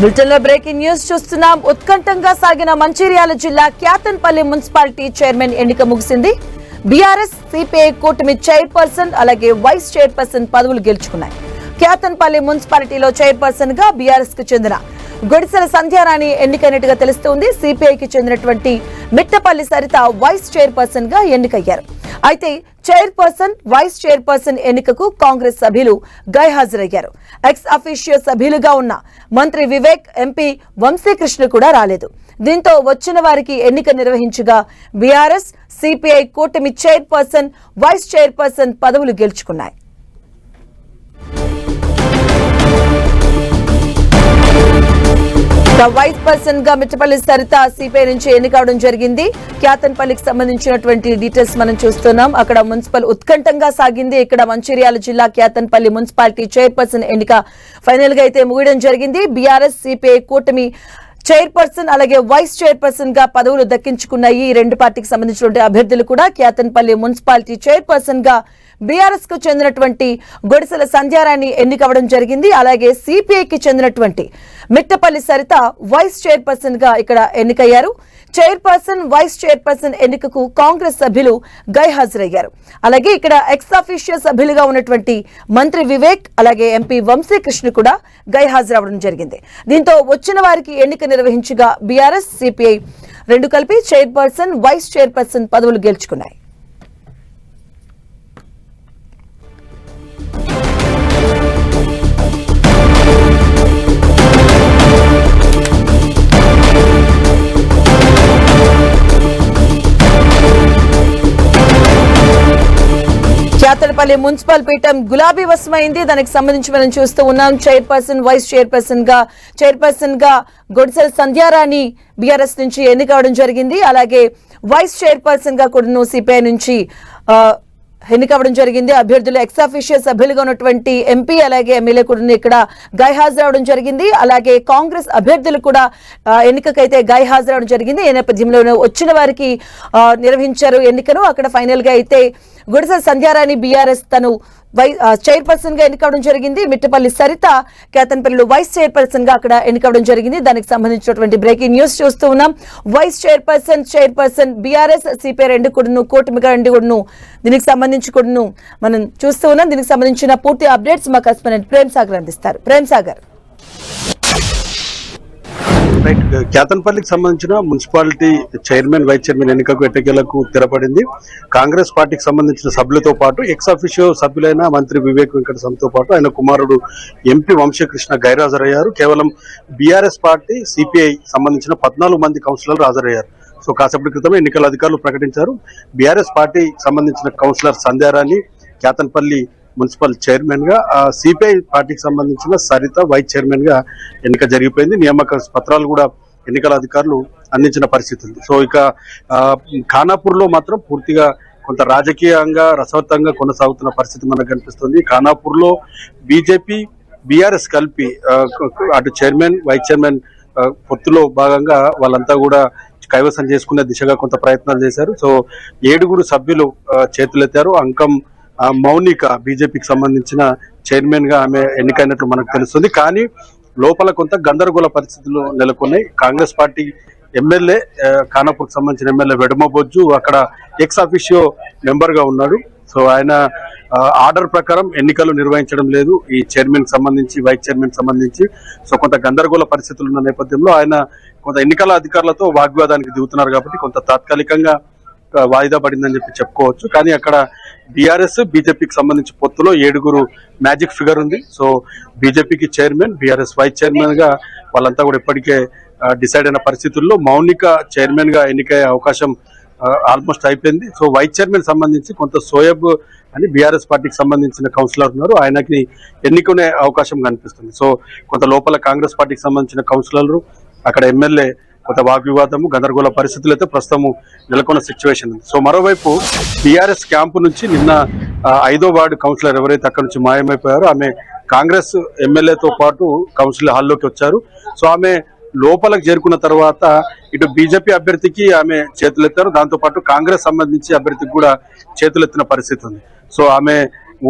బ్రిటన్లో breaking news చూస్తున్నాం. ఉత్కంఠంగా సాగిన మంచిర్యాల జిల్లా క్యాతన్పల్లి మున్సిపాలిటీ చైర్మన్ ఎన్నిక ముగిసింది. బీఆర్ఎస్ సిపిఐ కూటమి చైర్పర్సన్ అలాగే వైస్ చైర్పర్సన్ పదవులు గెలుచుకున్నాయి. క్యాతన్పల్లి మున్సిపాలిటీలో చైర్పర్సన్ గా బీఆర్ఎస్ కు చెందిన గొడిసెల సంధ్యారాణి ఎన్నికైనట్టుగా తెలుస్తోంది. సిపిఐకి చెందినటువంటి మిట్టపల్లి సరిత వైస్ చైర్పర్సన్ గా ఎన్నికయ్యారు. అయితే చైర్పర్సన్ వైస్ చైర్పర్సన్ ఎన్నికకు కాంగ్రెస్ సభ్యులు గైహాజరయ్యారు. ఎక్స్ అఫీషియో సభ్యులుగా ఉన్న మంత్రి వివేక్, ఎంపీ వంశీకృష్ణ కూడా రాలేదు. దీంతో వచ్చిన వారికి ఎన్నిక నిర్వహించగా బీఆర్ఎస్ సిపిఐ కూటమి చైర్పర్సన్ వైస్ చైర్పర్సన్ పదవులు గెలుచుకున్నాయి. వైస్ పర్సన్ గా మిట్టపల్లి సరిత సిపిఐ నుంచి ఎన్నికవడం జరిగింది. క్యాతన్పల్లికి సంబంధించినటువంటి డీటెయిల్స్ మనం చూస్తున్నాం. అక్కడ మున్సిపల్ ఉత్కంఠంగా సాగింది. ఇక్కడ మంచిర్యాల జిల్లా క్యాతన్పల్లి మున్సిపాలిటీ చైర్పర్సన్ ఎన్నిక ఫైనల్ గా అయితే ముగియడం జరిగింది. బీఆర్ఎస్ సిపిఐ కూటమి చైర్పర్సన్ అలాగే వైస్ చైర్పర్సన్ గా పదవులు దక్కించుకున్నాయి. ఈ రెండు పార్టీకి సంబంధించినటువంటి అభ్యర్థులు కూడా క్యాతన్పల్లి మున్సిపాలిటీ చైర్పర్సన్ గా బీఆర్ఎస్ కు చెందినటువంటి గొడిసెల సంధ్యారాణి ఎన్నికవడం జరిగింది. అలాగే సిపిఐకి చెందినటువంటి మిట్టపల్లి సరిత వైస్ చైర్పర్సన్ గా ఇక్కడ ఎన్నికయ్యారు. చైర్పర్సన్ వైస్ చైర్పర్సన్ ఎన్నికకు కాంగ్రెస్ సభ్యులు గైహాజరయ్యారు. అలాగే ఇక్కడ ఎక్స్ అఫీషియో సభ్యులుగా ఉన్నటువంటి మంత్రి వివేక్ అలాగే ఎంపీ వంశీకృష్ణ కూడా గైహాజరవడం జరిగింది. దీంతో వచ్చిన వారికి ఎన్నిక నిర్వహించగా బీఆర్ఎస్ సిపిఐ రెండు కలిపి చైర్పర్సన్ వైస్ చైర్పర్సన్ పదవులు గెలుచుకున్నాయి. క్యాతన్పల్లి మున్సిపల్ పీఠం గులాబీ వశమైంది. దానికి సంబంధించి మనం చూస్తూ ఉన్నాం. చైర్పర్సన్ వైస్ చైర్పర్సన్ గా గొడిసెల సంధ్యారాణి బీఆర్ఎస్ నుంచి ఎన్నికవడం జరిగింది. అలాగే వైస్ చైర్పర్సన్ గా కూడా సిపిఐ నుంచి ఎన్నికవడం జరిగింది. అభ్యర్థులు ఎక్స్ అఫీషియో సభ్యులుగా ఉన్నటువంటి ఎంపీ అలాగే ఎమ్మెల్యే కూడా ఇక్కడ గైహాజరవడం జరిగింది. అలాగే కాంగ్రెస్ అభ్యర్థులు కూడా ఎన్నికకైతే గైహాజరవడం జరిగింది. ఈ నేపథ్యంలో వచ్చిన వారికి నిర్వహించారు ఎన్నికను. అక్కడ ఫైనల్ గా అయితే గొడిసెల సంధ్యారాణి బీఆర్ఎస్ తను చైర్పర్సన్ గా ఎన్నికవడం జరిగింది. మిట్టపల్లి సరిత క్యాతన్పల్లిలో వైస్ చైర్పర్సన్ గా అక్కడ ఎన్నికవడం జరిగింది. దానికి సంబంధించినటువంటి బ్రేకింగ్ న్యూస్ చూస్తూ ఉన్నాం. వైస్ చైర్పర్సన్ బీఆర్ఎస్ సిపిఐ రెండు కూడాను కూటమిగా రెండు కూడాను దీనికి సంబంధించి కూడాను మనం చూస్తూ ఉన్నాం. దీనికి సంబంధించిన పూర్తి అప్డేట్స్ మా కరెస్పాండెంట్ ప్రేమ్ సాగర్ అందిస్తారు. ప్రేమ్ సాగర్. క్యాతన్పల్లికి సంబంధించిన మున్సిపాలిటీ చైర్మన్ వైస్ చైర్మన్ ఎన్నికలకు తెరపడింది. కాంగ్రెస్ పార్టీకి సంబంధించిన సభ్యులతో పాటు ఎక్స్ అఫీషియో సభ్యులైన మంత్రి వివేక్ వెంకటస్వామితో పాటు ఆయన కుమారుడు ఎంపీ వంశీకృష్ణ గైరాజరయ్యారు. కేవలం బీఆర్ఎస్ పార్టీ సిపిఐ సంబంధించిన 14 మంది కౌన్సిలర్లు హాజరయ్యారు. సో కాసేపటి క్రితమే ఎన్నికల అధికారులు ప్రకటించారు. బీఆర్ఎస్ పార్టీ సంబంధించిన councillor Sandhyarani Kyathanpalli municipal chairman గా, సిపిఐ పార్టీకి సంబంధించిన సరిత వైస్ చైర్మన్ గా ఎన్నిక జరిగిపోయింది. నియామక పత్రాలు కూడా ఎన్నికల అధికారులు అందించిన పరిస్థితి ఉంది. సో ఇక ఖానాపూర్ లో మాత్రం పూర్తిగా కొంత రాజకీయంగా రసవత్తంగా కొనసాగుతున్న పరిస్థితి మనకు కనిపిస్తుంది. ఖానాపూర్ లో బీజేపీ బీఆర్ఎస్ కలిపి అటు చైర్మన్ వైస్ చైర్మన్ పొత్తులో భాగంగా వాళ్ళంతా కూడా కైవసం చేసుకునే దిశగా కొంత ప్రయత్నాలు చేశారు. సో 7 సభ్యులు చేతులెత్తారు. అంకం మౌనిక బీజేపీకి సంబంధించిన చైర్మన్ గా ఆమె ఎన్నికైనట్లు మనకు తెలుస్తుంది. కానీ లోపల కొంత గందరగోళ పరిస్థితులు నెలకొన్నాయి. కాంగ్రెస్ పార్టీ ఎమ్మెల్యే ఖానాపూర్కి సంబంధించిన ఎమ్మెల్యే వెడమబొజ్జు అక్కడ ఎక్స్ అఫీషియో మెంబర్ గా ఉన్నాడు. సో ఆయన ఆర్డర్ ప్రకారం ఎన్నికలు నిర్వహించడం లేదు ఈ చైర్మన్ సంబంధించి వైస్ చైర్మన్ సంబంధించి. సో కొంత గందరగోళ పరిస్థితులు ఉన్న నేపథ్యంలో ఆయన కొంత ఎన్నికల అధికారులతో వాగ్వాదానికి దిగుతున్నారు. కాబట్టి కొంత తాత్కాలికంగా వాయిదా పడిందని చెప్పుకోవచ్చు. కానీ అక్కడ బీఆర్ఎస్ బీజేపీకి సంబంధించి పొత్తులో 7 మ్యాజిక్ ఫిగర్ ఉంది. సో బీజేపీకి చైర్మన్, బీఆర్ఎస్ వైస్ చైర్మన్ గా వాళ్ళంతా కూడా ఇప్పటికే డిసైడ్ అయిన పరిస్థితుల్లో మౌనిక చైర్మన్ గా ఎన్నికయ్యే అవకాశం ఆల్మోస్ట్ అయిపోయింది. సో వైస్ చైర్మన్ సంబంధించి కొంత సోయబ్ అని బీఆర్ఎస్ పార్టీకి సంబంధించిన కౌన్సిలర్ ఉన్నారు. ఆయనకి ఎన్నికనే అవకాశం కనిపిస్తుంది. సో కొంత లోపల కాంగ్రెస్ పార్టీకి సంబంధించిన కౌన్సిలర్లు అక్కడ ఎమ్మెల్యే కొంత వాగ్వివాదము గందరగోళ పరిస్థితులు అయితే ప్రస్తుతం నెలకొన్న సిచ్యువేషన్ ఉంది. సో మరోవైపు బీఆర్ఎస్ క్యాంపు నుంచి నిన్న 5వ వార్డు కౌన్సిలర్ ఎవరైతే అక్కడ నుంచి మాయమైపోయారో ఆమె కాంగ్రెస్ ఎమ్మెల్యేతో పాటు కౌన్సిల్ హాల్లోకి వచ్చారు. సో ఆమె లోపలకు చేరుకున్న తర్వాత ఇటు బీజేపీ అభ్యర్థికి ఆమె చేతులెత్తారు. దాంతో పాటు కాంగ్రెస్ సంబంధించి అభ్యర్థికి కూడా చేతులెత్తిన పరిస్థితి ఉంది. సో ఆమె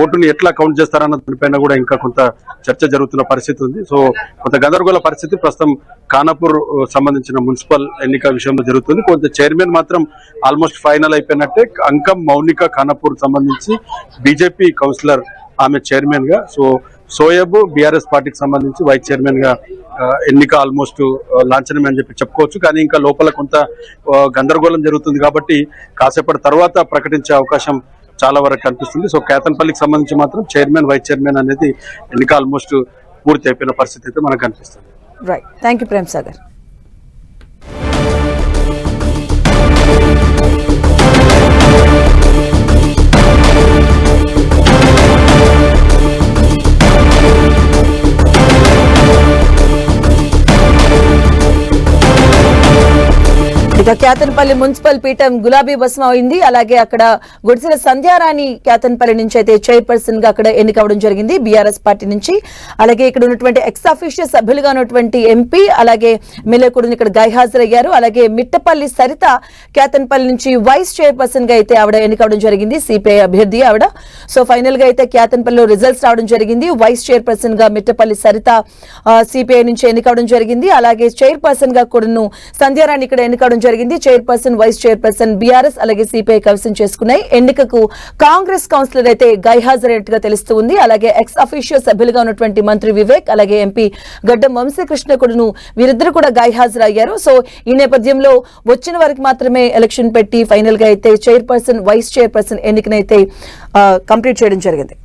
ఓటుని ఎట్లా కౌంట్ చేస్తారన్న దానిపైన కూడా ఇంకా కొంత చర్చ జరుగుతున్న పరిస్థితి ఉంది. సో కొంత గందరగోళ పరిస్థితి ప్రస్తుతం ఖానాపూర్ సంబంధించిన మున్సిపల్ ఎన్నిక విషయంలో జరుగుతుంది. కొంత చైర్మన్ మాత్రం ఆల్మోస్ట్ ఫైనల్ అయిపోయినట్టే. అంకం మౌనిక ఖానాపూర్ సంబంధించి బీజేపీ కౌన్సిలర్ ఆమె చైర్మన్ గా, సో సోయబ్ బీఆర్ఎస్ పార్టీకి సంబంధించి వైస్ చైర్మన్ గా ఎన్నిక ఆల్మోస్ట్ లాంఛనమే అని చెప్పి చెప్పుకోవచ్చు. కానీ ఇంకా లోపల కొంత గందరగోళం జరుగుతుంది కాబట్టి కాసేపటి తర్వాత ప్రకటించే అవకాశం చాలా వరకు కనిపిస్తుంది. సో కేతన్పల్లికి సంబంధించి మాత్రం చైర్మన్ వైస్ చైర్మన్ అనేది ఎన్నిక ఆల్మోస్ట్ పూర్తి అయిపోయిన పరిస్థితి అయితే మనకు కనిపిస్తుంది. Right, thank you Prem Sagar. ఇక కేతన్పల్లి మున్సిపల్ పీఠం గులాబీ భస్మం అయింది. అలాగే అక్కడ గుడిసెల సంధ్యారాణి కేతన్పల్లి నుంచి అయితే చైర్పర్సన్ గా అక్కడ ఎన్నికవడం జరిగింది బీఆర్ఎస్ పార్టీ నుంచి. అలాగే ఇక్కడ ఉన్నటువంటి ఎక్స్ అఫీషియల్ సభ్యులుగా ఉన్నటువంటి ఎంపీ అలాగే ఎమ్మెల్యే కూడా ఇక్కడ గైహాజరయ్యారు. అలాగే మిట్టపల్లి సరిత కేతన్పల్లి నుంచి వైస్ చైర్పర్సన్ గా అయితే ఆవిడ ఎన్నికవడం జరిగింది, సిపిఐ అభ్యర్థి ఆవిడ. సో ఫైనల్ గా అయితే కేతన్పల్లిలో రిజల్ట్స్ రావడం జరిగింది. వైస్ చైర్పర్సన్ గా మిట్టపల్లి సరిత సిపిఐ నుంచి ఎన్నికవడం జరిగింది. అలాగే చైర్పర్సన్ గా కూడా సంధ్యారాణి ఇక్కడ ఎన్నికవడం జరిగింది. చైర్పర్సన్ వైస్ చైర్పర్సన్ బీఆర్ఎస్ అలాగే సిపిఐ కవిసం చేసుకున్నాయి. ఎన్నికకు కాంగ్రెస్ కౌన్సిలర్ అయితే గైహాజరైనట్టుగా తెలుస్తుంది. అలాగే ఎక్స్ అఫీషియల్ సభ్యులుగా ఉన్నటువంటి మంత్రి వివేక్ అలాగే ఎంపీ గడ్డం వంశీకృష్ణ కూడాను వీరిద్దరు కూడా గైహాజరయ్యారు. సో ఈ నేపథ్యంలో వచ్చిన వరకు మాత్రమే ఎలక్షన్ పెట్టి ఫైనల్ గా అయితే చైర్పర్సన్ వైస్ చైర్పర్సన్ ఎన్నికనైతే కంప్లీట్ చేయడం జరిగింది.